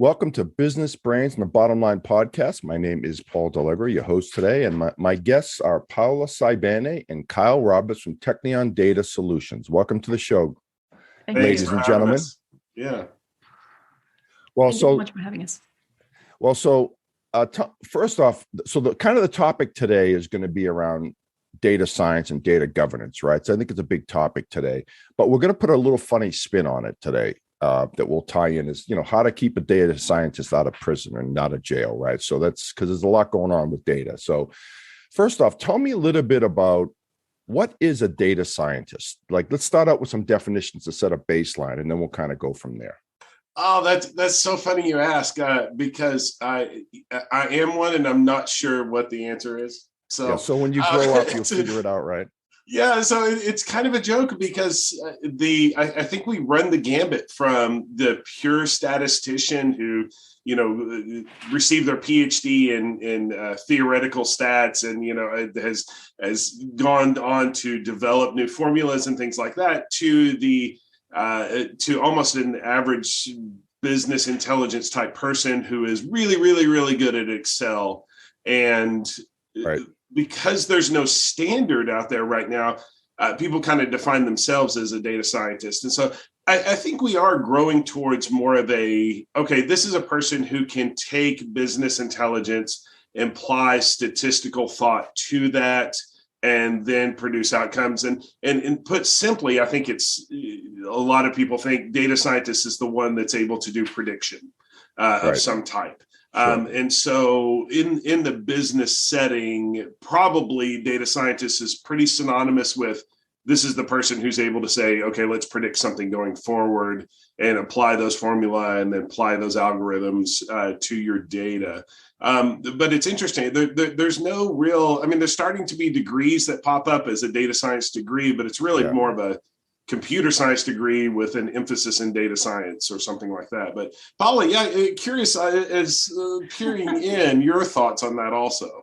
Welcome to Business Brains and the Bottom Line podcast. My name is Paul Delivery, your host today, and my guests are Paola Saibene and Kyle Roberts from Technion Data Solutions. Welcome to the show, ladies and gentlemen. Yeah. Well, Thank you so much for having us. Well, first off, the topic today is going to be around data science and data governance, right? So I think it's a big topic today, but we're going to put a little funny spin on it today. That will tie in is, how to keep a data scientist out of prison and not of jail, right? So that's because there's a lot going on with data. So first off, tell me a little bit about what is a data scientist? Like, let's start out with some definitions to set a baseline, and then we'll kind of go from there. Oh, that's so funny you ask, because I am one, and I'm not sure what the answer is. So when you grow up, you'll figure it out, right? Yeah, so it's kind of a joke because I think we run the gambit from the pure statistician who received their PhD in theoretical stats and has gone on to develop new formulas and things like that to almost an average business intelligence type person who is really, really, really good at Excel. And right. Because there's no standard out there right now, people kind of define themselves as a data scientist. And so I think we are growing towards more of this is a person who can take business intelligence, apply statistical thought to that, and then produce outcomes. And put simply, I think it's a lot of people think data scientist is the one that's able to do prediction of some type. Sure. And so in the business setting, probably data scientist is pretty synonymous with this is the person who's able to say, okay, let's predict something going forward and apply those formula and then apply those algorithms to your data. But it's interesting. There's no real, there's starting to be degrees that pop up as a data science degree, but it's really more of a computer science degree with an emphasis in data science or something like that. But Paola, curious as peering in your thoughts on that also.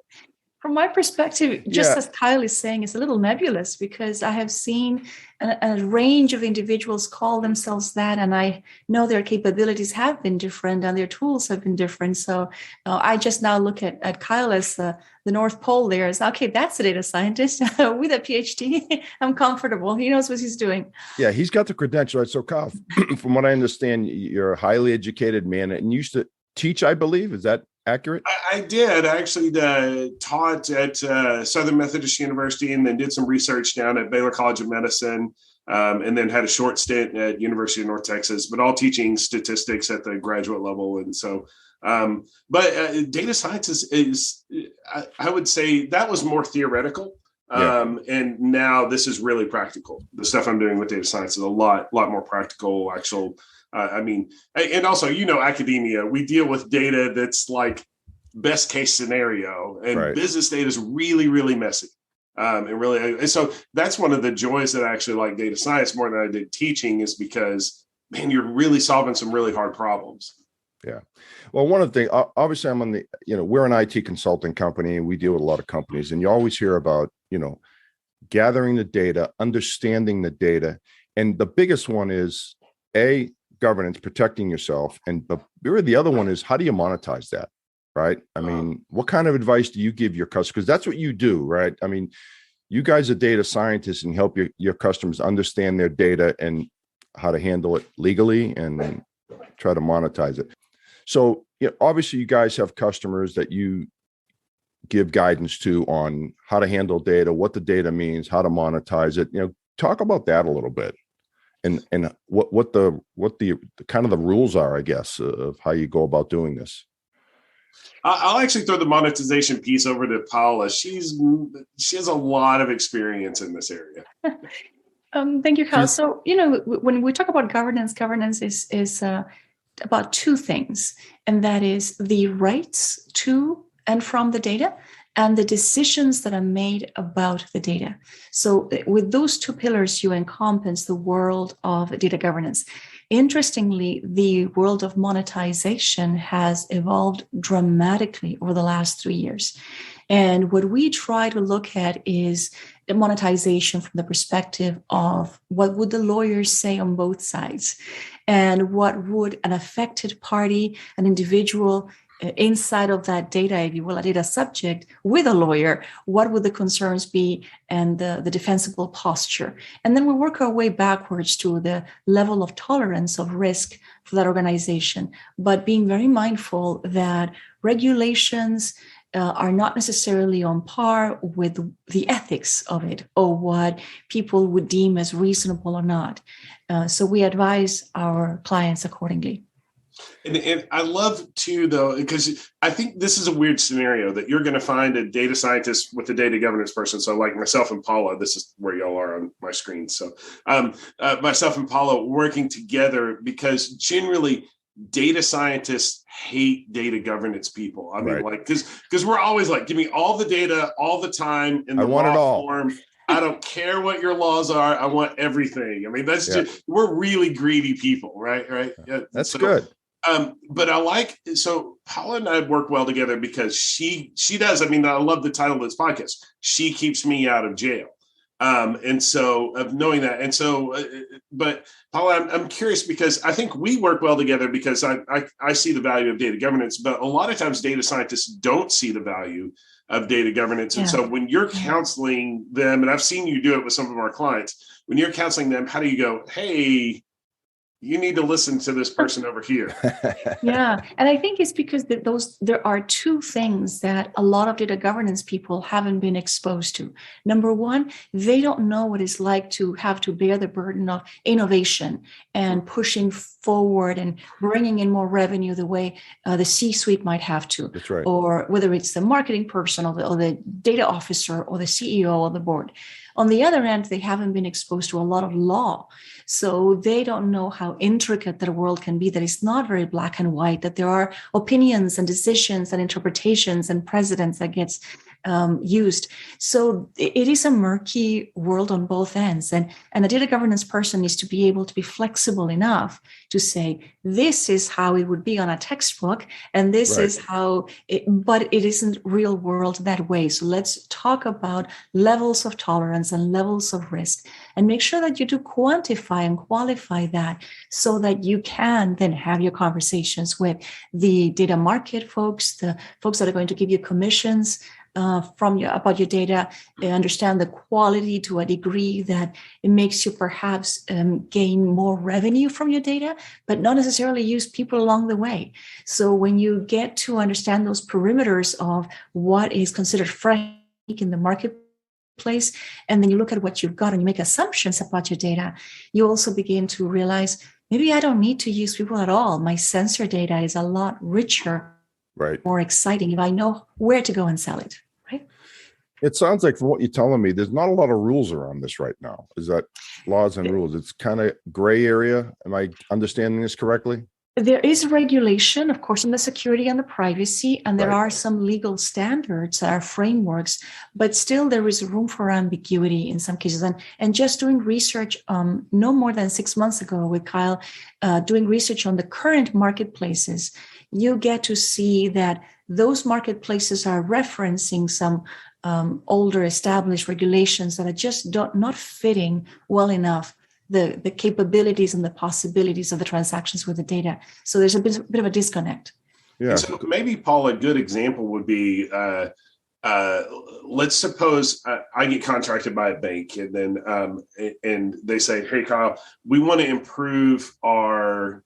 From my perspective, just as Kyle is saying, it's a little nebulous because I have seen a range of individuals call themselves that, and I know their capabilities have been different and their tools have been different. So I just now look at Kyle as the North Pole there. It's okay, that's a data scientist with a PhD. I'm comfortable. He knows what he's doing. Yeah, he's got the credential. Right? So Kyle, from what I understand, you're a highly educated man and you used to teach, I believe. Is that accurate? I did. I actually taught at Southern Methodist University and then did some research down at Baylor College of Medicine, and then had a short stint at University of North Texas, but all teaching statistics at the graduate level. And so, but data science is I would say that was more theoretical. And now this is really practical. The stuff I'm doing with data science is a lot more practical, actual. And also, academia, we deal with data that's like best case scenario, and business data is really, really messy. And so that's one of the joys that I actually like data science more than I did teaching is because, man, you're really solving some really hard problems. Yeah. Well, one of the things, obviously I'm on the, we're an IT consulting company and we deal with a lot of companies, and you always hear about, gathering the data, understanding the data. And the biggest one is governance, protecting yourself. And really the other one is how do you monetize that? Right. What kind of advice do you give your customers? Because that's what you do, right? You guys are data scientists and help your customers understand their data and how to handle it legally and then try to monetize it. So obviously you guys have customers that you give guidance to on how to handle data, what the data means, how to monetize it. Talk about that a little bit. And what the kind of the rules are, I guess, of how you go about doing this. I'll actually throw the monetization piece over to Paola. She has a lot of experience in this area. Thank you, Kyle. So, when we talk about governance is about two things, and that is the rights to and from the data, and the decisions that are made about the data. So with those two pillars, you encompass the world of data governance. Interestingly, the world of monetization has evolved dramatically over the last 3 years. And what we try to look at is the monetization from the perspective of what would the lawyers say on both sides. and what would an affected party, an individual inside of that data, if you will, a data subject with a lawyer, what would the concerns be and the defensible posture? And then we work our way backwards to the level of tolerance of risk for that organization, but being very mindful that regulations are not necessarily on par with the ethics of it or what people would deem as reasonable or not. So we advise our clients accordingly. And I love too, though, because I think this is a weird scenario that you're going to find a data scientist with a data governance person. So like myself and Paula, this is where y'all are on my screen. So myself and Paula working together, because generally data scientists hate data governance people. I mean, like, because we're always like, give me all the data all the time in the raw form. I don't care what your laws are. I want everything. I mean, that's just, we're really greedy people, right? Yeah, that's good. But I like, so Paula and I work well together because she does. I mean, I love the title of this podcast. She keeps me out of jail. And so of knowing that. And so, but Paula, I'm curious because I think we work well together because I see the value of data governance, but a lot of times data scientists don't see the value of data governance. And so when you're counseling them, and I've seen you do it with some of our clients, when you're counseling them, how do you go, hey, you need to listen to this person over here? Yeah. And I think it's because there are two things that a lot of data governance people haven't been exposed to. Number one, they don't know what it's like to have to bear the burden of innovation and pushing forward and bringing in more revenue the way the C-suite might have to. That's right. Or whether it's the marketing person or the data officer or the CEO of the board. On the other end, they haven't been exposed to a lot of law. So they don't know how intricate that world can be, that it's not very black and white, that there are opinions and decisions and interpretations and precedents that gets used. So it is a murky world on both ends. And a data governance person needs to be able to be flexible enough to say, this is how it would be on a textbook, and this is how but it isn't real world that way. So let's talk about levels of tolerance and levels of risk and make sure that you do quantify and qualify that so that you can then have your conversations with the data market folks, the folks that are going to give you commissions about your data, understand the quality to a degree that it makes you perhaps gain more revenue from your data, but not necessarily use people along the way. So when you get to understand those perimeters of what is considered fresh in the marketplace, and then you look at what you've got and you make assumptions about your data, you also begin to realize, maybe I don't need to use people at all. My sensor data is a lot richer, more exciting if I know where to go and sell it, right? It sounds like from what you're telling me, there's not a lot of rules around this right now. Is that laws and rules? It's kind of gray area. Am I understanding this correctly? There is regulation, of course, on the security and the privacy, and there are some legal standards that are frameworks, but still there is room for ambiguity in some cases. And just doing research no more than 6 months ago with Kyle, doing research on the current marketplaces, you get to see that those marketplaces are referencing some older established regulations that are just not fitting well enough the capabilities and the possibilities of the transactions with the data. So there's a bit of a disconnect. Yeah. So maybe, Paul, a good example would be, let's suppose I get contracted by a bank, and then and they say, "Hey, Kyle, we want to improve our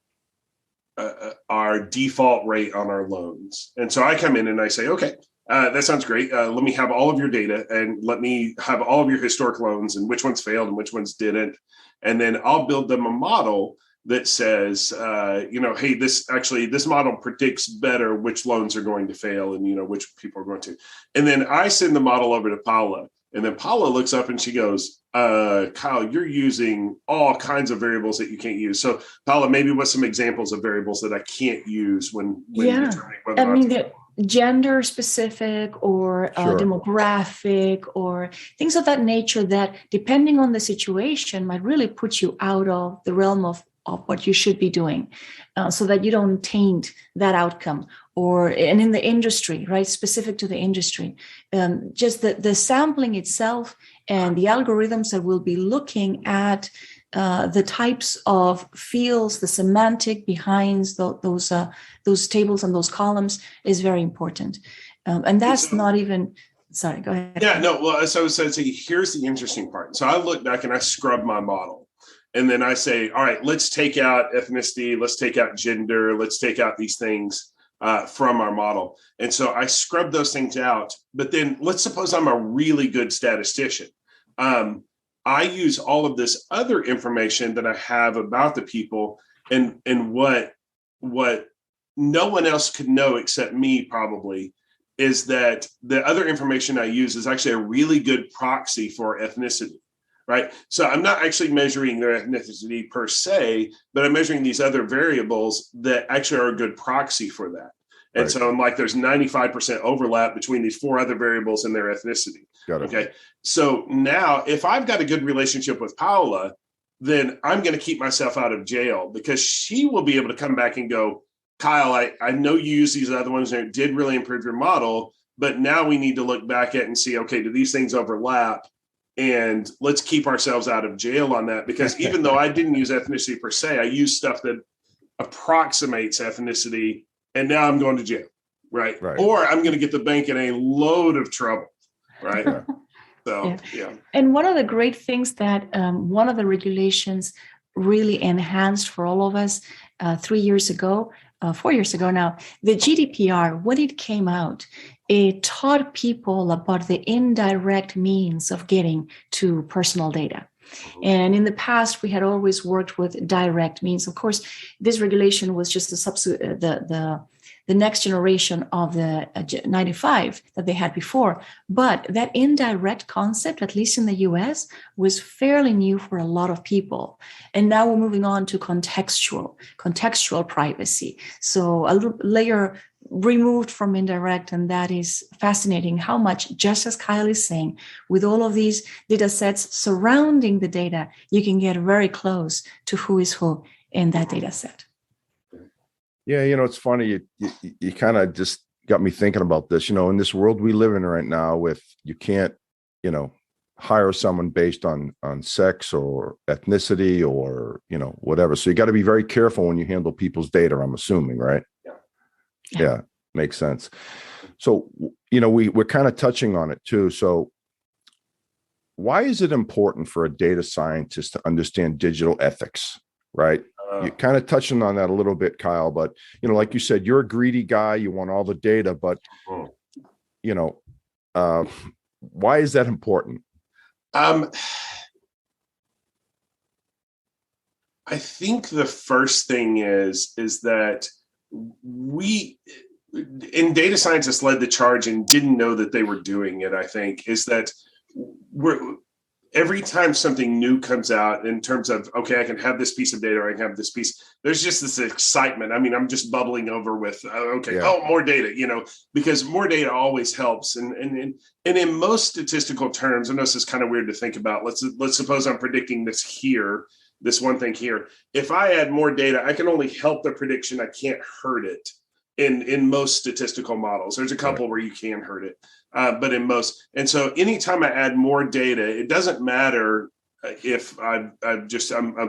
default rate on our loans." And so I come in and I say, "Okay, that sounds great. Let me have all of your data, and let me have all of your historic loans and which ones failed and which ones didn't. And then I'll build them a model that says, hey, this model predicts better which loans are going to fail and, which people are going to." And then I send the model over to Paola. And then Paola looks up and she goes, "Kyle, you're using all kinds of variables that you can't use." So Paola, maybe what's some examples of variables that I can't use when determining whether or not to gender specific or demographic or things of that nature that, depending on the situation, might really put you out of the realm of what you should be doing, so that you don't taint that outcome. And in the industry, right, specific to the industry, just the sampling itself and the algorithms that will be looking at the types of fields, the semantic behind those tables and those columns is very important. And that's not even, sorry, go ahead. Yeah, no, well, so here's the interesting part. So I look back and I scrub my model. And then I say, all right, let's take out ethnicity, let's take out gender, let's take out these things from our model. And so I scrub those things out. But then let's suppose I'm a really good statistician. I use all of this other information that I have about the people and what no one else could know except me probably is that the other information I use is actually a really good proxy for ethnicity, right? So I'm not actually measuring their ethnicity per se, but I'm measuring these other variables that actually are a good proxy for that. And so I'm like, there's 95% overlap between these four other variables and their ethnicity. Got it. Okay. So now if I've got a good relationship with Paola, then I'm going to keep myself out of jail because she will be able to come back and go, Kyle, I know you use these other ones and it did really improve your model, but now we need to look back at and see, okay, do these things overlap? And let's keep ourselves out of jail on that, because even though I didn't use ethnicity per se, I used stuff that approximates ethnicity, and now I'm going to jail, right? Or I'm going to get the bank in a load of trouble, right? So, yeah. And one of the great things that one of the regulations really enhanced for all of us 4 years ago now, the GDPR, when it came out, it taught people about the indirect means of getting to personal data. And in the past, we had always worked with direct means. Of course, this regulation was just the next generation of the 95 that they had before. But that indirect concept, at least in the US, was fairly new for a lot of people. And now we're moving on to contextual privacy. So a layer removed from indirect, and that is fascinating how much, just as Kyle is saying, with all of these data sets surrounding the data, you can get very close to who is who in that data set. Yeah, it's funny. You kind of just got me thinking about this. In this world we live in right now, with you can't, hire someone based on sex or ethnicity or whatever. So you got to be very careful when you handle people's data, I'm assuming, right? Yeah, makes sense. So we're kind of touching on it too. So why is it important for a data scientist to understand digital ethics, right? You're kind of touching on that a little bit, Kyle, but like you said, you're a greedy guy, you want all the data, but why is that important? I think the first thing is that data scientists led the charge and didn't know that they were doing it. I think is that every time something new comes out in terms of, okay, I can have this piece of data, or I can have this piece, there's just this excitement. I mean, I'm just bubbling over with, more data, because more data always helps. And in most statistical terms, I know this is kind of weird to think about. Let's suppose I'm predicting this one thing here. If I add more data, I can only help the prediction. I can't hurt it in most statistical models. There's a couple where you can hurt it. But in most, and so anytime I add more data, it doesn't matter if I'm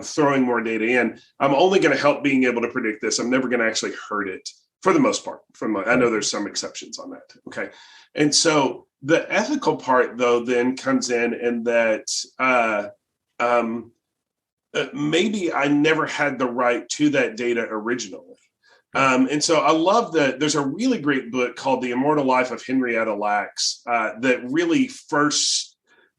throwing more data in. I'm only going to help being able to predict this. I'm never going to actually hurt it for the most part. I know there's some exceptions on that. Okay, and so the ethical part though then comes in that maybe I never had the right to that data originally. And so I love that there's a really great book called The Immortal Life of Henrietta Lacks that really first,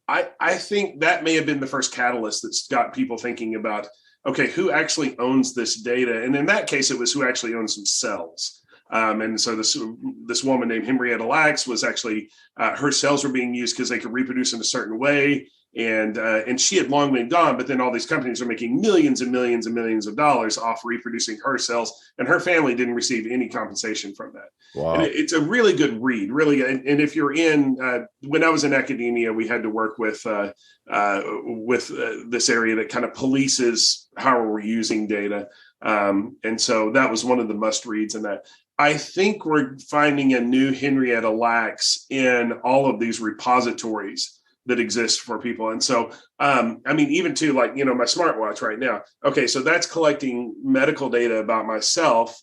I think that may have been the first catalyst that's got people thinking about, okay, who actually owns this data? And in that case, it was who actually owns themselves. And so this woman named Henrietta Lacks was actually, her cells were being used because they could reproduce in a certain way. And she had long been gone, but then all these companies are making millions and millions and millions of dollars off reproducing her cells, and her family didn't receive any compensation from that. Wow. And it's a really good read, really. And if you're when I was in academia, we had to work with this area that kind of polices how we're using data. And so that was one of the must reads in that. I think we're finding a new Henrietta Lacks in all of these repositories that exist for people. And so, I mean, even to like, my smartwatch right now. Okay, so that's collecting medical data about myself.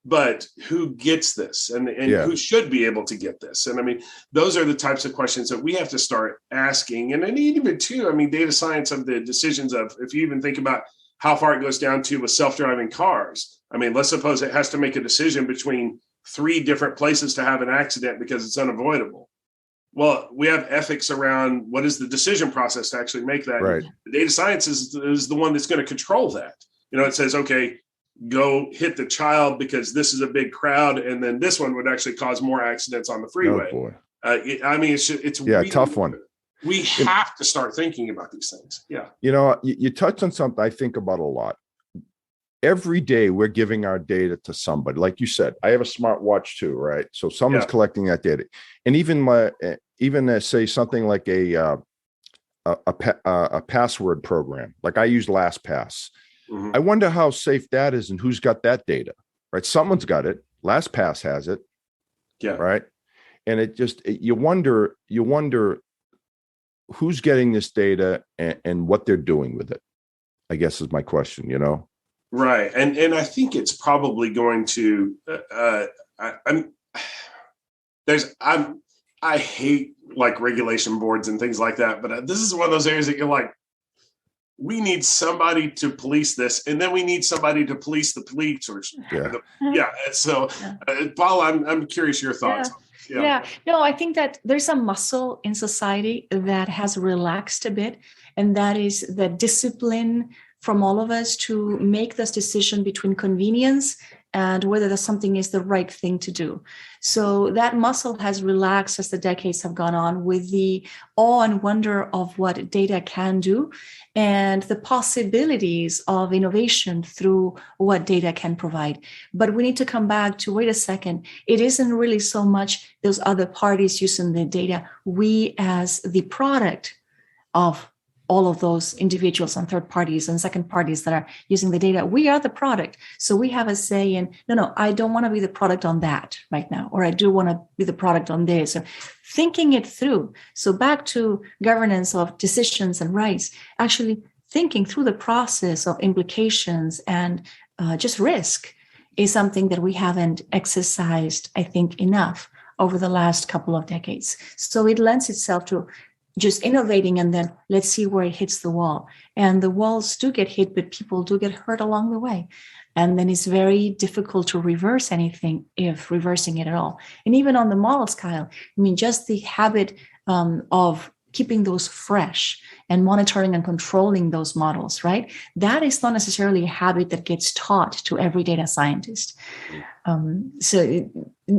But who gets this and who should be able to get this? And I mean, those are the types of questions that we have to start asking. And then even too, I mean, data science of the decisions of, if you even think about how far it goes down to with self-driving cars. I mean, let's suppose it has to make a decision between 3 different places to have an accident because it's unavoidable. Well, we have ethics around what is the decision process to actually make that. Right. The data science is the one that's going to control that. It says, okay, go hit the child because this is a big crowd, and then this one would actually cause more accidents on the freeway. Oh, boy. I mean, it's really tough one. We have to start thinking about these things. Yeah. You touched on something I think about a lot. Every day we're giving our data to somebody. Like you said, I have a smartwatch too, right? So someone's collecting that data. And even say something like a password program, like I use LastPass. Mm-hmm. I wonder how safe that is and who's got that data, right? Someone's got it. LastPass has it. Yeah. Right. And you wonder who's getting this data and what they're doing with it, I guess is my question, Right. And I think it's probably going to, I hate like regulation boards and things like that, but this is one of those areas that you're like, we need somebody to police this, and then we need somebody to police the police. So, Paola, I'm curious your thoughts. Yeah. No, I think that there's a muscle in society that has relaxed a bit, and that is the discipline from all of us to make this decision between convenience and whether something is the right thing to do. So that muscle has relaxed as the decades have gone on, with the awe and wonder of what data can do and the possibilities of innovation through what data can provide. But we need to come back to, wait a second, it isn't really so much those other parties using the data. We as the product of all of those individuals and third parties and second parties that are using the data, we are the product. So we have a say in, no, I don't want to be the product on that right now, or I do want to be the product on this, or thinking it through. So back to governance of decisions and rights, actually thinking through the process of implications and just risk is something that we haven't exercised, I think, enough over the last couple of decades. So it lends itself to just innovating, and then let's see where it hits the wall. And the walls do get hit, but people do get hurt along the way. And then it's very difficult to reverse anything, if reversing it at all. And even on the models, Kyle, I mean, just the habit of keeping those fresh and monitoring and controlling those models, right? That is not necessarily a habit that gets taught to every data scientist.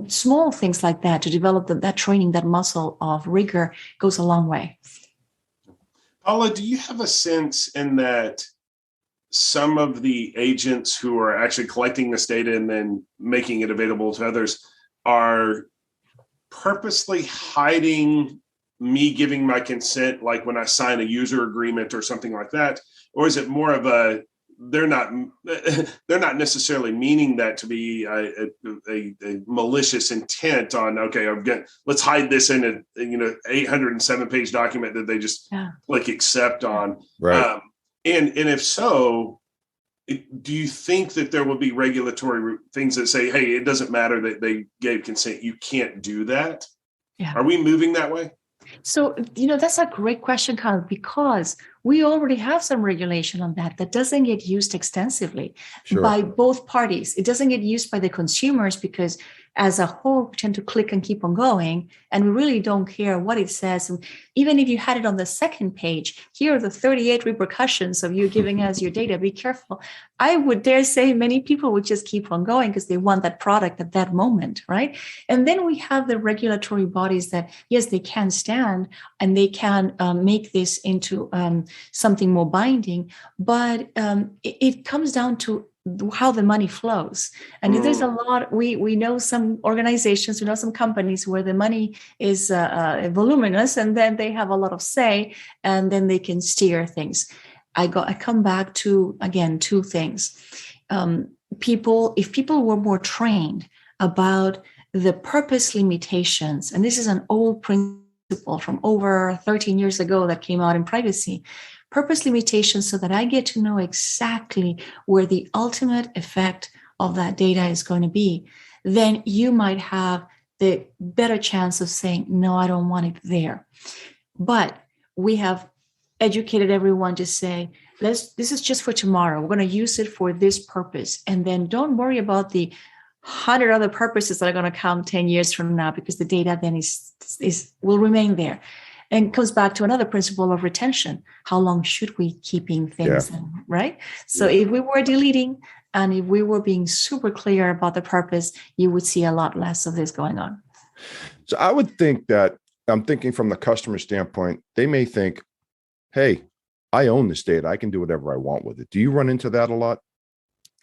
Small things like that to develop that training, that muscle of rigor goes a long way. Paola, do you have a sense in that some of the agents who are actually collecting this data and then making it available to others are purposely hiding me giving my consent, like when I sign a user agreement or something like that? Or is it more of a, they're not necessarily meaning that to be a malicious intent on, okay, let's hide this in a 807 page document that they just click accept on. Right. And if so, do you think that there will be regulatory things that say, hey, it doesn't matter that they gave consent, you can't do that? Yeah. Are we moving that way? So, that's a great question, Kyle, because we already have some regulation on that doesn't get used extensively by both parties. It doesn't get used by the consumers because as a whole, we tend to click and keep on going, and we really don't care what it says. And even if you had it on the second page, here are the 38 repercussions of you giving us your data. Be careful. I would dare say many people would just keep on going because they want that product at that moment, right? And then we have the regulatory bodies that, yes, they can stand and they can make this into something more binding, but it comes down to how the money flows. And there's a lot, we know some organizations, we know some companies where the money is voluminous, and then they have a lot of say, and then they can steer things. I come back to, again, two things. If people were more trained about the purpose limitations, and this is an old principle from over 13 years ago that came out in privacy. Purpose limitation, so that I get to know exactly where the ultimate effect of that data is going to be. Then you might have the better chance of saying, no, I don't want it there. But we have educated everyone to say, this is just for tomorrow. We're going to use it for this purpose. And then don't worry about the 100 other purposes that are going to come 10 years from now, because the data then will remain there. And it comes back to another principle of retention. How long should we keeping things, right? So if we were deleting and if we were being super clear about the purpose, you would see a lot less of this going on. So I would think that, I'm thinking from the customer standpoint, they may think, hey, I own this data. I can do whatever I want with it. Do you run into that a lot?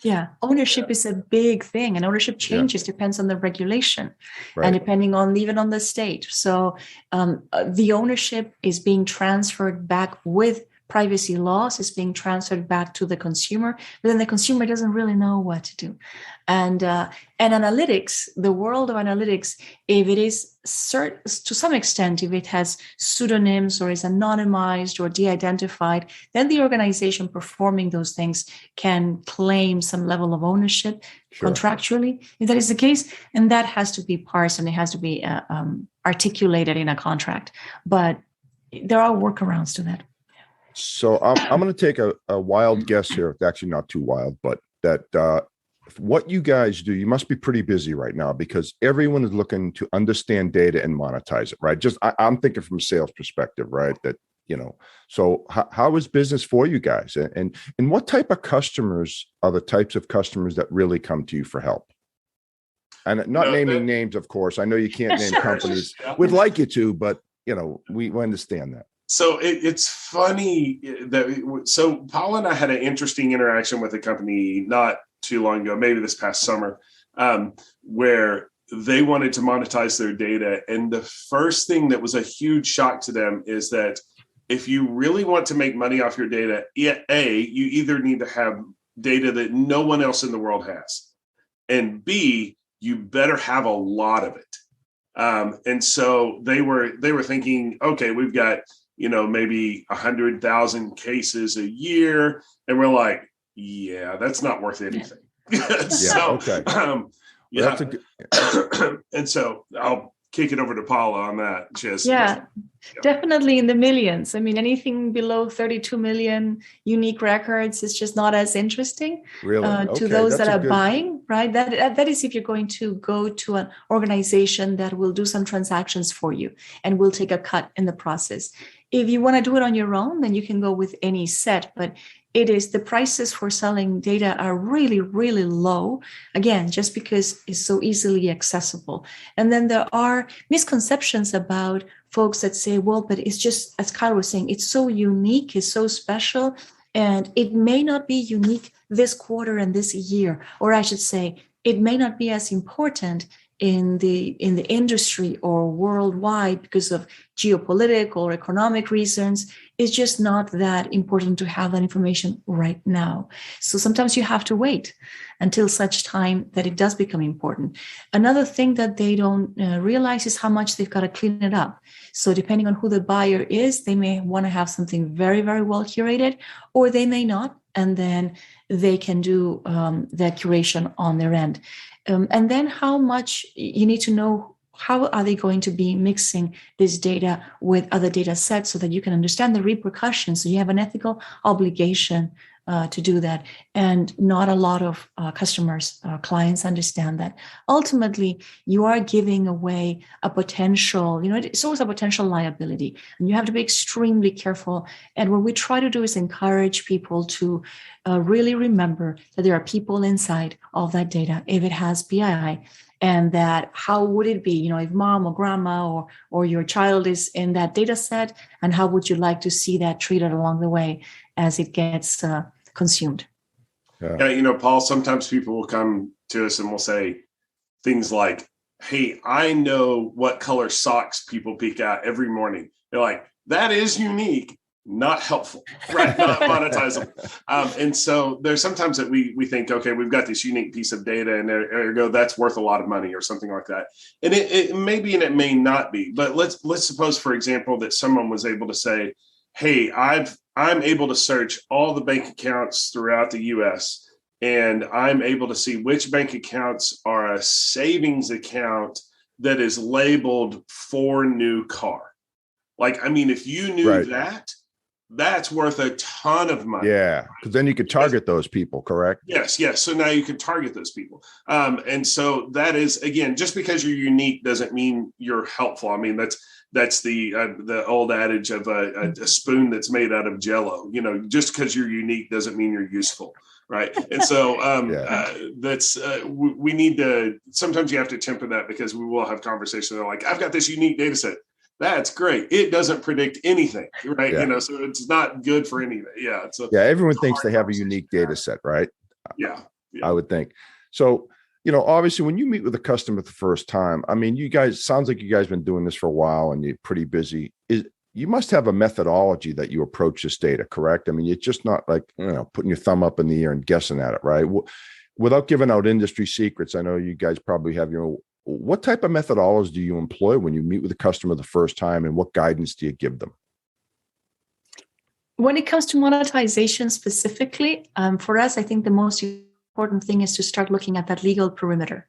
Yeah, ownership is a big thing, and ownership changes, depends on the regulation, Right. and depending on even on the state. So the ownership is being transferred back with privacy laws, is being transferred back to the consumer, but then the consumer doesn't really know what to do. And analytics, the world of analytics, if it is to some extent, if it has pseudonyms or is anonymized or de-identified, then the organization performing those things can claim some level of ownership contractually, if that is the case. And that has to be parsed and it has to be articulated in a contract. But there are workarounds to that. So I'm going to take a wild guess here. It's actually not too wild, but that what you guys do, you must be pretty busy right now, because everyone is looking to understand data and monetize it, right? Just I'm thinking from a sales perspective, right? That, so how is business for you guys? And what type of customers are the types of customers that really come to you for help? And not naming names, of course. I know you can't name companies. We'd like you to, but we understand that. So it's funny that Paola and I had an interesting interaction with a company not too long ago, maybe this past summer, where they wanted to monetize their data. And the first thing that was a huge shock to them is that if you really want to make money off your data, you either need to have data that no one else in the world has, and B, you better have a lot of it. And so they were thinking, okay, we've got maybe 100,000 cases a year. And we're like, yeah, that's not worth anything. Okay. That's a good... And so I'll kick it over to Paola on that. Definitely in the millions. I mean, anything below 32 million unique records is just not as interesting to those that are buying, right? That is if you're going to go to an organization that will do some transactions for you and will take a cut in the process. If you want to do it on your own, then you can go with any set, but the prices for selling data are really, really low. Again, just because it's so easily accessible. And then there are misconceptions about folks that say, well, but it's just, as Kyle was saying, it's so unique, it's so special, and it may not be unique this quarter and this year, or I should say, it may not be as important in the industry or worldwide because of geopolitical or economic reasons. It's just not that important to have that information right now. So sometimes you have to wait until such time that it does become important. Another thing that they don't realize is how much they've got to clean it up. So depending on who the buyer is, they may want to have something very, very well curated, or they may not, and then they can do the curation on their end. And then how much you need to know, how are they going to be mixing this data with other data sets so that you can understand the repercussions. So you have an ethical obligation to do that. And not a lot of clients understand that. Ultimately, you are giving away a potential, it's always a potential liability. And you have to be extremely careful. And what we try to do is encourage people to really remember that there are people inside of that data if it has PII. And that how would it be, if mom or grandma or your child is in that data set, and how would you like to see that treated along the way as it gets consumed? Paul, sometimes people will come to us and will say things like, hey, I know what color socks people pick out every morning. They're like, that is unique, not helpful, right? Not monetizable. And so there's sometimes that we think, okay, we've got this unique piece of data and ergo that's worth a lot of money or something like that. And it may be and it may not be. But let's suppose, for example, that someone was able to say, hey, I'm able to search all the bank accounts throughout the US, and I'm able to see which bank accounts are a savings account that is labeled for new car. Like, I mean, if you knew that, that's worth a ton of money. Yeah, because then you could target those people, correct? Yes. So now you can target those people. And so that is, again, just because you're unique doesn't mean you're helpful. I mean, that's the old adage of a spoon that's made out of Jello. You know, just because you're unique doesn't mean you're useful. Right. And so we need to, sometimes you have to temper that, because we will have conversations that are like, I've got this unique data set. That's great. It doesn't predict anything, right? Yeah. You know, so it's not good for anything. Yeah. Everyone thinks they have a unique data set, right? Yeah. I would think. So, you know, obviously when you meet with a customer the first time, I mean, you guys, sounds like you guys been doing this for a while and you're pretty busy. You must have a methodology that you approach this data, correct? I mean, it's just not like, you know, putting your thumb up in the air and guessing at it, right? Without giving out industry secrets, I know you guys probably have your own. What type of methodologies do you employ when you meet with a customer the first time, and what guidance do you give them? When it comes to monetization specifically, for us, I think the most important thing is to start looking at that legal perimeter.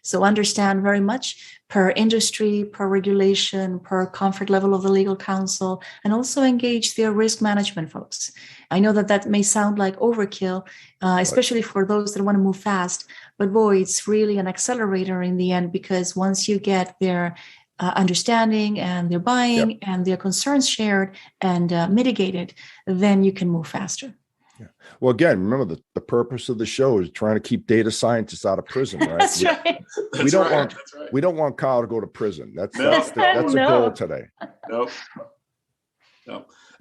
So understand very much per industry, per regulation, per comfort level of the legal counsel, and also engage their risk management folks. I know that may sound like overkill, especially for those that want to move fast, but boy, it's really an accelerator in the end, because once you get their understanding and their buying and their concerns shared and mitigated, then you can move faster. Yeah. Well, again, remember the purpose of the show is trying to keep data scientists out of prison, right? That's right. We don't want Kyle to go to prison. That's No. a goal today. No.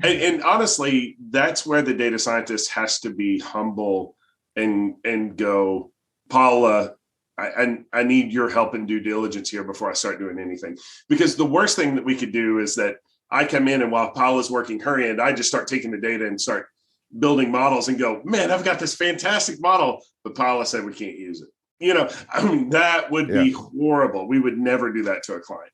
And honestly, that's where the data scientist has to be humble and go, Paola, I need your help and due diligence here before I start doing anything. Because the worst thing that we could do is that I come in and while Paola's working her end, I just start taking the data and start building models and go, man, I've got this fantastic model, but Paola said we can't use it. You know, I mean, that would be horrible. We would never do that to a client.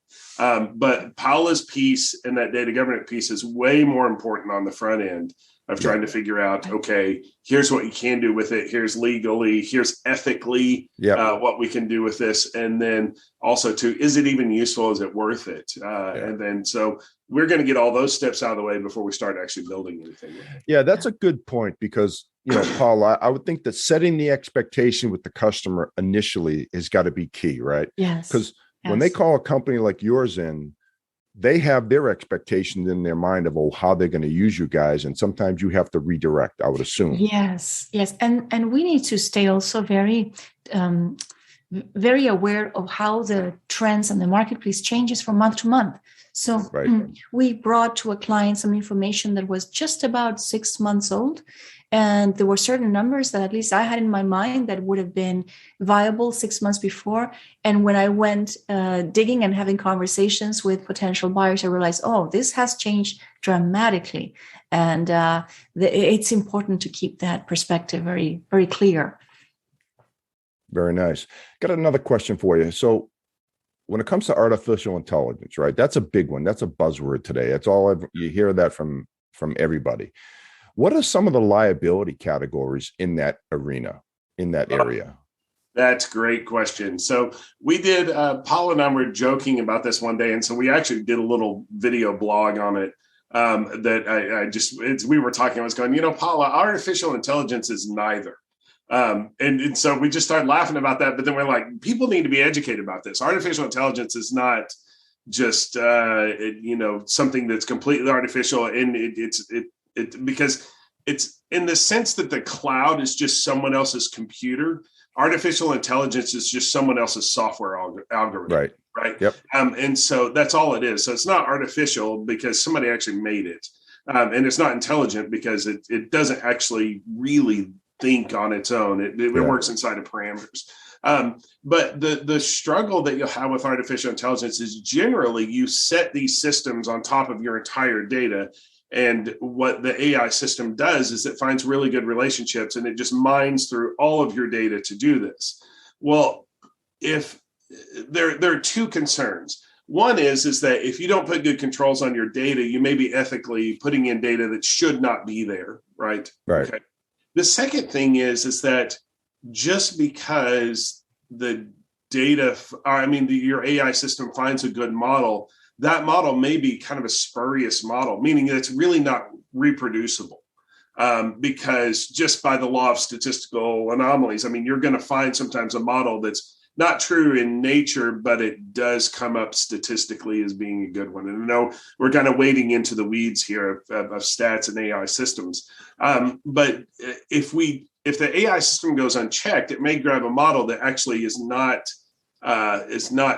But Paola's piece and that data governance piece is way more important on the front end of trying to figure out, okay, here's what you can do with it. Here's legally, here's ethically what we can do with this. And then also too, is it even useful? Is it worth it? And then, so we're going to get all those steps out of the way before we start actually building anything. Yeah, that's a good point, because, you know, Paul, I would think that setting the expectation with the customer initially has got to be key, right? Yes. Because when they call a company like yours in, they have their expectations in their mind of how they're going to use you guys, and sometimes you have to redirect, I would assume. Yes, and we need to stay also very very aware of how the trends and the marketplace changes from month to month. So we brought to a client some information that was just about 6 months old. And there were certain numbers that at least I had in my mind that would have been viable 6 months before. And when I went digging and having conversations with potential buyers, I realized, this has changed dramatically. And it's important to keep that perspective very, very clear. Very nice. Got another question for you. So when it comes to artificial intelligence, right, that's a big one. That's a buzzword today. That's all you hear that from everybody. What are some of the liability categories in that arena, in that area? That's a great question. So we did, Paula and I were joking about this one day. And so we actually did a little video blog on it that we were talking, I was going, Paula, artificial intelligence is neither. And so we just started laughing about that. But then we're like, people need to be educated about this. Artificial intelligence is not just, something that's completely artificial. And because it's in the sense that the cloud is just someone else's computer. Artificial intelligence is just someone else's software algorithm. Right. Yep. And so that's all it is. So it's not artificial because somebody actually made it. And it's not intelligent because it doesn't actually really think on its own. It works inside of parameters. But the struggle that you'll have with artificial intelligence is generally you set these systems on top of your entire data. And what the AI system does is it finds really good relationships and it just mines through all of your data to do this. Well, if there are two concerns. One is that if you don't put good controls on your data, you may be ethically putting in data that should not be there, right? Right. Okay. The second thing is that just because the data, your AI system finds a good model, that model may be kind of a spurious model, meaning that it's really not reproducible. Because just by the law of statistical anomalies, you're going to find sometimes a model that's not true in nature, but it does come up statistically as being a good one. And I know we're kind of wading into the weeds here of stats and AI systems. But if the AI system goes unchecked, it may grab a model that actually is not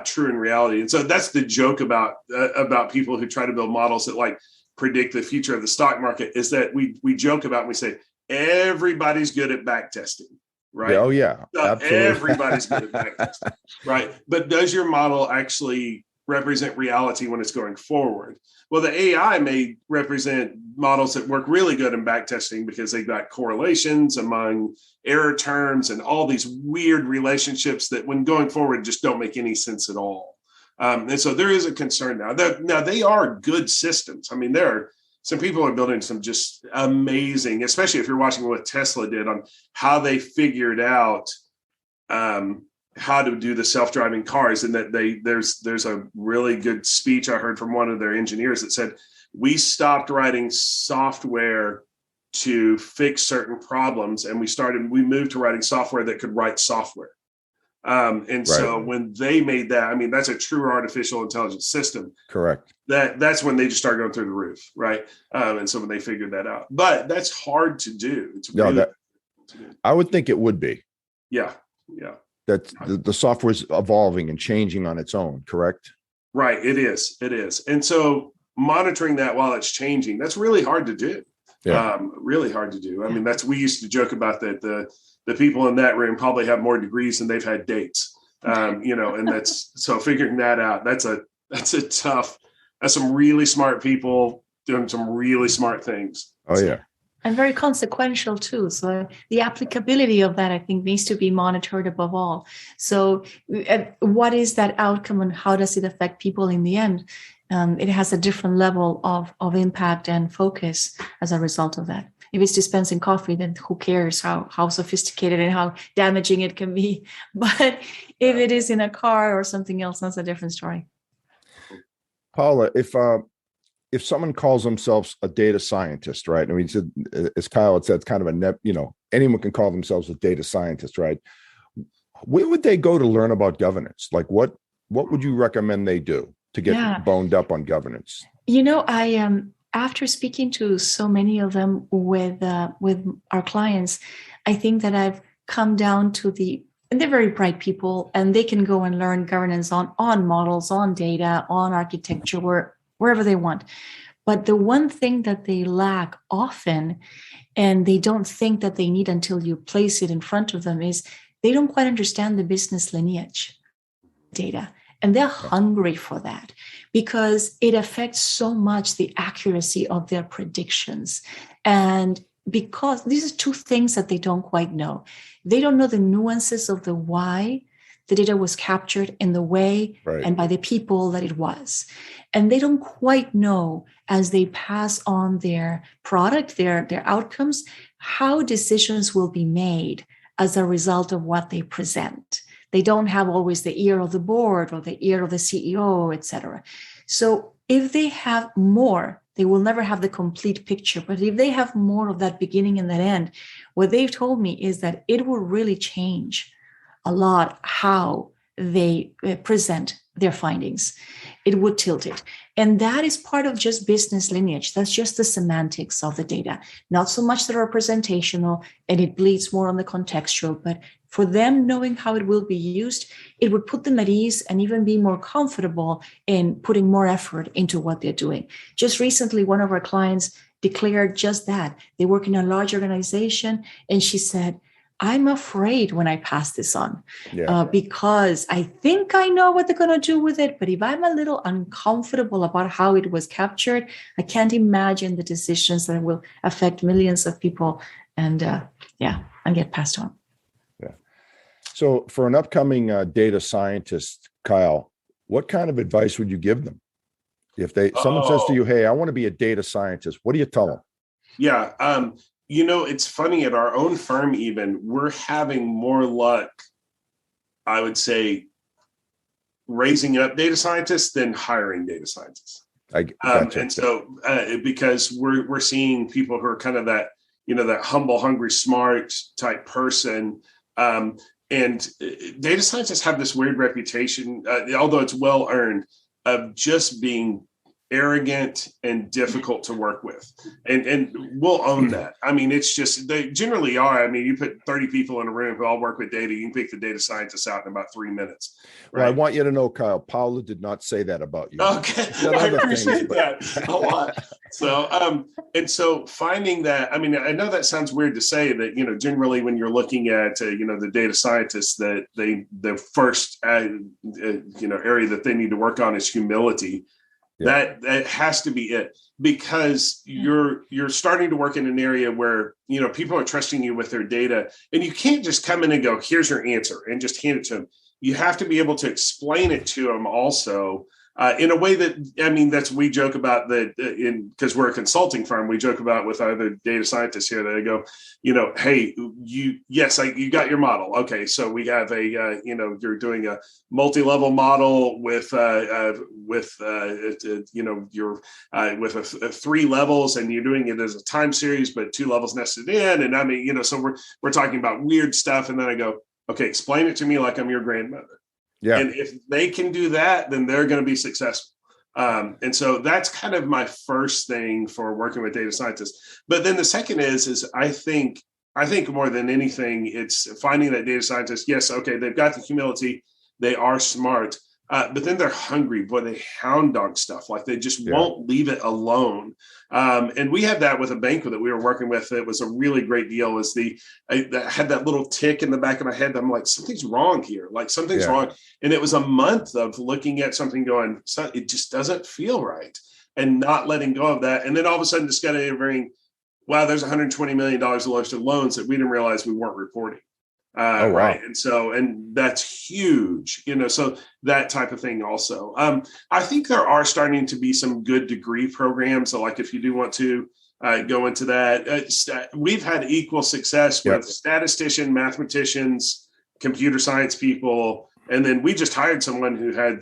true in reality. And so that's the joke about people who try to build models that like predict the future of the stock market, is that we joke about and we say everybody's good at back testing. Right. Oh, yeah. So absolutely. everybody's good at back testing. Right. But does your model actually represent reality when it's going forward? Well, the AI may represent models that work really good in back testing because they've got correlations among error terms and all these weird relationships that when going forward just don't make any sense at all. And so there is a concern now. Now, they are good systems. There are some people are building some just amazing, especially if you're watching what Tesla did on how they figured out how to do the self-driving cars. And that there's a really good speech I heard from one of their engineers that said, we stopped writing software to fix certain problems. And we moved to writing software that could write software. And so when they made that, that's a true artificial intelligence system. Correct. That's when they just started going through the roof, right? And so when they figured that out, but that's hard to do. It's really hard to do. I would think it would be. Yeah. That the software is evolving and changing on its own. Correct. Right. It is. And so monitoring that while it's changing, that's really hard to do. Yeah. Really hard to do. We used to joke about that. The people in that room probably have more degrees than they've had dates, and that's so figuring that out. That's some really smart people doing some really smart things. Oh, yeah. And very consequential too. So the applicability of that, I think, needs to be monitored above all. So what is that outcome and how does it affect people in the end? It has a different level of impact and focus as a result of that. If it's dispensing coffee, then who cares how sophisticated and how damaging it can be. But if it is in a car or something else, that's a different story. Paola, if someone calls themselves a data scientist, right? As Kyle had said, it's kind of anyone can call themselves a data scientist, right? Where would they go to learn about governance? Like what would you recommend they do to get boned up on governance? After speaking to so many of them with our clients, I think that I've come down to and they're very bright people, and they can go and learn governance on models, on data, on architecture, wherever they want. But the one thing that they lack often, and they don't think that they need until you place it in front of them, is they don't quite understand the business lineage data. And they're hungry for that because it affects so much the accuracy of their predictions. And because these are two things that they don't quite know. They don't know the nuances of the why the data was captured in the way and by the people that it was. And they don't quite know, as they pass on their product, their outcomes, how decisions will be made as a result of what they present. They don't have always the ear of the board or the ear of the CEO, et cetera. So if they have more, they will never have the complete picture. But if they have more of that beginning and that end, what they've told me is that it will really change a lot how they present their findings. It would tilt it. And that is part of just business lineage. That's just the semantics of the data, not so much the representational, and it bleeds more on the contextual, but for them knowing how it will be used, it would put them at ease and even be more comfortable in putting more effort into what they're doing. Just recently, one of our clients declared just that. They work in a large organization, and she said, I'm afraid when I pass this on, Yeah. because I think I know what they're going to do with it. But if I'm a little uncomfortable about how it was captured, I can't imagine the decisions that will affect millions of people and get passed on. Yeah. So for an upcoming data scientist, Kyle, what kind of advice would you give them? If someone says to you, "Hey, I want to be a data scientist," what do you tell them? Yeah. It's funny, at our own firm, even, we're having more luck, I would say, raising up data scientists than hiring data scientists. Gotcha. And so because we're seeing people who are kind of that, that humble, hungry, smart type person. And data scientists have this weird reputation, although it's well earned, of just being arrogant and difficult to work with. And we'll own that. I mean, it's just, they generally are. I mean, you put 30 people in a room who all work with data, you can pick the data scientists out in about 3 minutes. Right? Well, I want you to know, Kyle, Paola did not say that about you. Okay. I appreciate that a lot. So, and so finding that, I mean, I know that sounds weird to say that, generally when you're looking at, the data scientists, that the first, area that they need to work on is humility. Yeah. That has to be it, because you're starting to work in an area where, people are trusting you with their data, and you can't just come in and go, "Here's your answer," and just hand it to them. You have to be able to explain it to them also, in a way that, we joke about that because we're a consulting firm, we joke about with other data scientists here that they go, "Hey, you got your model. Okay. So we have you're doing a multi-level model with 3 levels, and you're doing it as a time series, but 2 levels nested in. And so we're talking about weird stuff." And then I go, "Okay, explain it to me like I'm your grandmother." Yeah. And if they can do that, then they're going to be successful. And so that's kind of my first thing for working with data scientists. But then the second is I think more than anything, it's finding that data scientists, yes, okay, they've got the humility, they are smart, but then they're hungry. Boy, they hound dog stuff. Like, they just won't leave it alone. And we had that with a bank that we were working with. It was a really great deal. I had that little tick in the back of my head. I'm like, something's wrong here. Like, something's wrong. And it was a month of looking at something going, it just doesn't feel right, and not letting go of that. And then all of a sudden discovering, wow, there's $120 million of loans that we didn't realize we weren't reporting. Wow. Right. And that's huge, so that type of thing also. I think there are starting to be some good degree programs. So, like, if you do want to go into that, we've had equal success with statistician, mathematicians, computer science people. And then we just hired someone who had,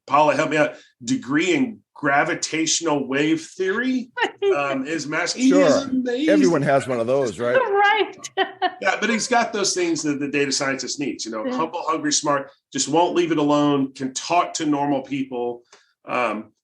Paola, help me out, degree in gravitational wave theory. Is master. He is amazing. Everyone has one of those, right? Right. Yeah, but he's got those things that the data scientist needs. Humble, hungry, smart, just won't leave it alone. Can talk to normal people.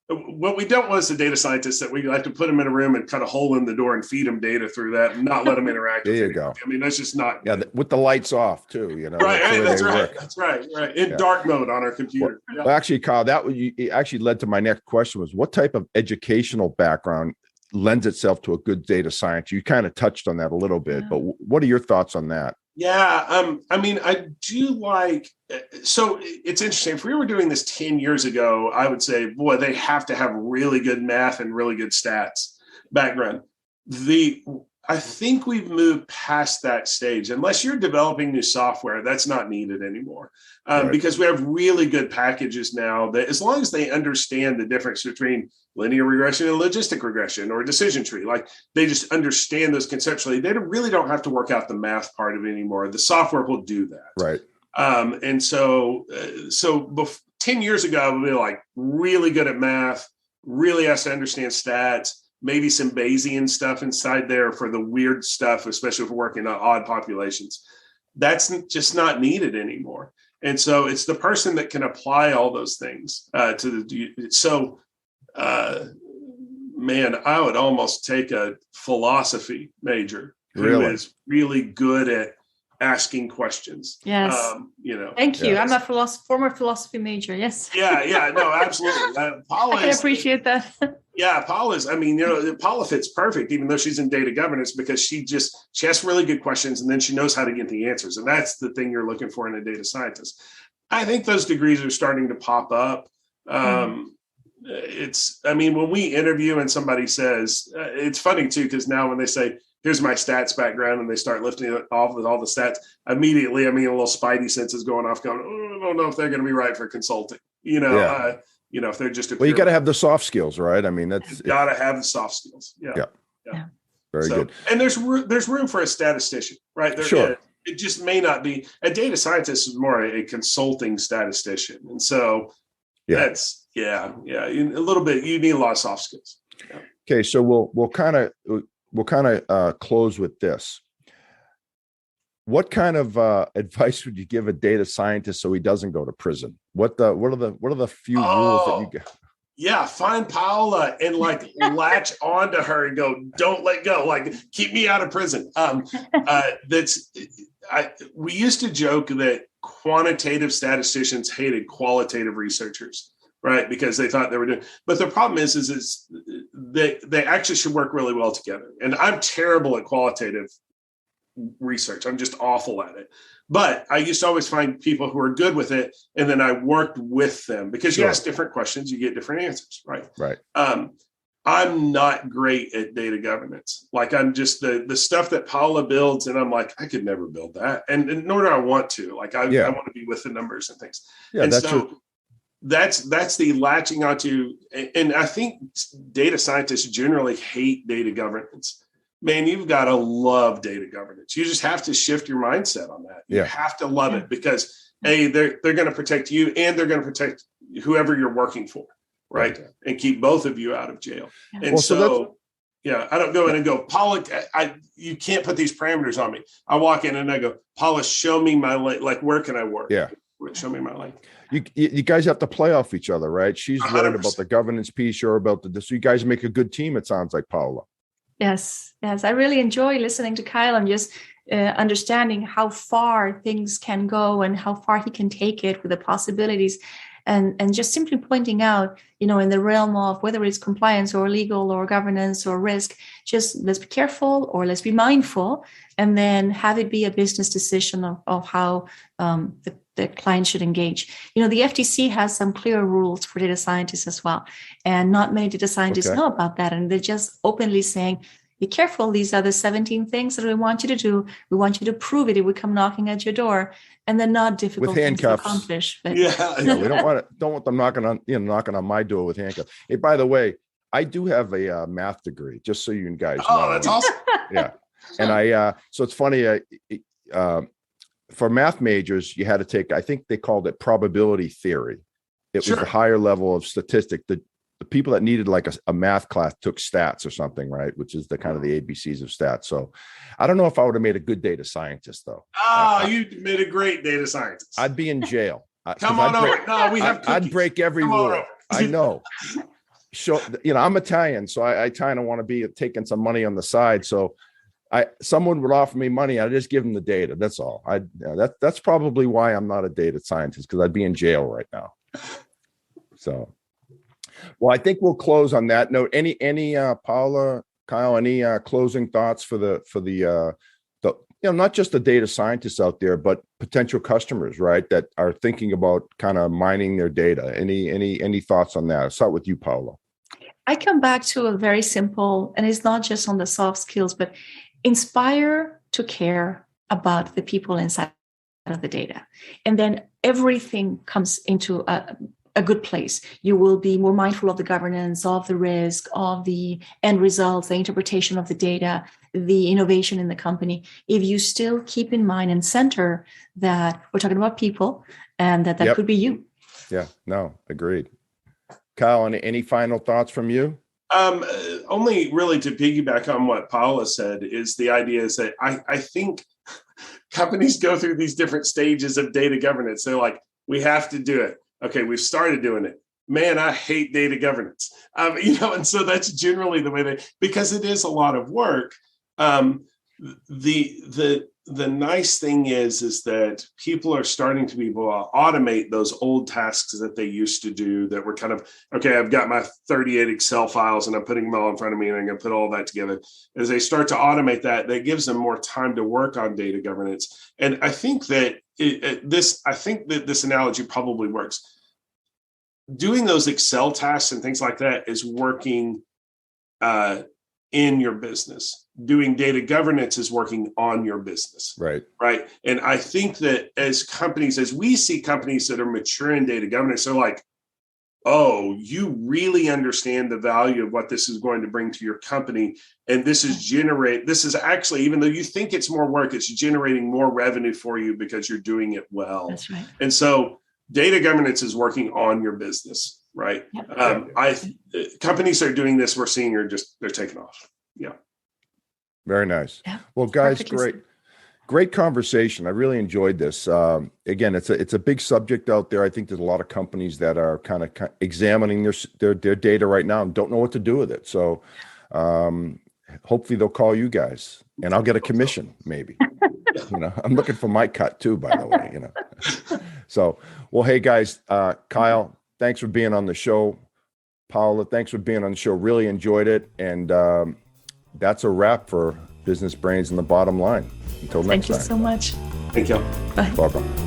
What we don't want is the data scientists that we like to put them in a room and cut a hole in the door and feed them data through that, and not let them interact. There you go. I mean, that's just not. Yeah, with the lights off too. Right. That's right. That's right. Right. In dark mode on our computer. Well, actually, Kyle, it actually led to my next question: was what type of educational background lends itself to a good data science? You kind of touched on that a little bit, but what are your thoughts on that? Yeah, I do like, so it's interesting. If we were doing this 10 years ago, I would say, boy, they have to have really good math and really good stats background. I think we've moved past that stage. Unless you're developing new software, that's not needed anymore, because we have really good packages now that, as long as they understand the difference between linear regression and logistic regression or decision tree, like, they just understand those conceptually, they really don't have to work out the math part of it anymore. The software will do that. Right. And so 10 years ago, we were like really good at math, really has to understand stats, maybe some Bayesian stuff inside there for the weird stuff, especially if we're working on odd populations. That's just not needed anymore. And so it's the person that can apply all those things man, I would almost take a philosophy major who is really good at asking questions. Yes. Thank you. Yes. I'm a former philosophy major. Yes. Yeah. No, absolutely. Paola, I can appreciate that. Yeah, Paula's, I mean, Paula fits perfect, even though she's in data governance, because she asks really good questions and then she knows how to get the answers. And that's the thing you're looking for in a data scientist. I think those degrees are starting to pop up. When we interview and somebody says, it's funny too, because now when they say, here's my stats background, and they start lifting it off with all the stats, immediately, a little spidey sense is going off going, I don't know if they're going to be right for consulting, if they're just you got to have the soft skills, right? I mean, got to have the soft skills. Yeah. Very good. And there's room for a statistician, right? Sure. It just may not be. A data scientist is more a consulting statistician. And so that's, a little bit, you need a lot of soft skills. Yeah. Okay. So we'll kind of close with this. What kind of advice would you give a data scientist so he doesn't go to prison? What are the few rules that you get? Yeah, find Paola and latch onto her and go, don't let go. Keep me out of prison. We used to joke that quantitative statisticians hated qualitative researchers, right? Because they thought they were doing. But the problem is they actually should work really well together. And I'm terrible at qualitative research. I'm just awful at it. But I used to always find people who are good with it, and then I worked with them, because you ask different questions, you get different answers, right? Right. I'm not great at data governance. I'm just the stuff that Paola builds, and I'm like, I could never build that, and nor do I want to. I want to be with the numbers and things. Yeah, and that's the latching onto. And I think data scientists generally hate data governance. Man, you've got to love data governance. You just have to shift your mindset on that. You have to love it, because they're going to protect you, and they're going to protect whoever you're working for, right? And keep both of you out of jail. Yeah. And I don't go in and go, Paula, you can't put these parameters on me. I walk in and I go, Paula, show me my lane. Where can I work? Yeah. Show me my lane. You guys have to play off each other, right? She's 100%. Learned about the governance piece. You're about this. So you guys make a good team, it sounds like, Paola. Yes. I really enjoy listening to Kyle and just understanding how far things can go and how far he can take it with the possibilities, and just simply pointing out, in the realm of whether it's compliance or legal or governance or risk, just let's be careful or let's be mindful, and then have it be a business decision of how the client should engage. The FTC has some clear rules for data scientists as well. And not many data scientists know about that. And they're just openly saying, be careful. These are the 17 things that we want you to do. We want you to prove it if we come knocking at your door. And they're not difficult things to accomplish. But we don't want them knocking on my door with handcuffs. Hey, by the way, I do have a math degree, just so you guys know. Oh, that's awesome. Yeah. And so it's funny, for math majors, you had to take, I think they called it probability theory. It was the higher level of statistic. The people that needed a math class took stats or something, right? Which is the kind of the ABCs of stats. So I don't know if I would have made a good data scientist, though. You made a great data scientist. I'd be in jail. Come on over. No, we have cookies. I'd break every rule. I know. So, I'm Italian, so I kind of want to be taking some money on the side. So someone would offer me money, I'd just give them the data. That's all. That's probably why I'm not a data scientist, because I'd be in jail right now. So, well, I think we'll close on that note. Any Paola, Kyle, any closing thoughts for the not just the data scientists out there, but potential customers, right, that are thinking about kind of mining their data? Any thoughts on that? I'll start with you, Paola. I come back to a very simple, and it's not just on the soft skills, but inspire to care about the people inside of the data. And then everything comes into a good place. You will be more mindful of the governance, of the risk, of the end results, the interpretation of the data, the innovation in the company. If you still keep in mind and center that we're talking about people, and that could be you. Yeah, no, agreed. Kyle, any final thoughts from you? Only really to piggyback on what Paola said is the idea is that I think companies go through these different stages of data governance. They're like, we have to do it. Okay, we've started doing it. Man, I hate data governance. And so that's generally the way because it is a lot of work. The the nice thing is that people are starting to be able to automate those old tasks that they used to do that were kind of, okay, I've got my 38 Excel files and I'm putting them all in front of me and I'm going to put all that together. As they start to automate that, that gives them more time to work on data governance. And I think that this analogy probably works. Doing those Excel tasks and things like that is working in your business. Doing data governance is working on your business. Right. And I think that as we see companies that are mature in data governance, they're like, oh, you really understand the value of what this is going to bring to your company. And this is actually, even though you think it's more work, it's generating more revenue for you because you're doing it well. That's right. And so data governance is working on your business, right? Yep. Companies that are doing this, we're seeing they're taking off. Yeah. Very nice. Yeah. Well, guys, Perfectly great conversation. I really enjoyed this. Again, it's a big subject out there. I think there's a lot of companies that are kind of examining their data right now and don't know what to do with it. So hopefully they'll call you guys and I'll get a commission maybe. I'm looking for my cut too, by the way, So, well, hey guys, Kyle, thanks for being on the show. Paola, thanks for being on the show. Really enjoyed it. And that's a wrap for Business Brains and the Bottom Line. Until next time. Thank you so much. Thank you. Bye. Welcome.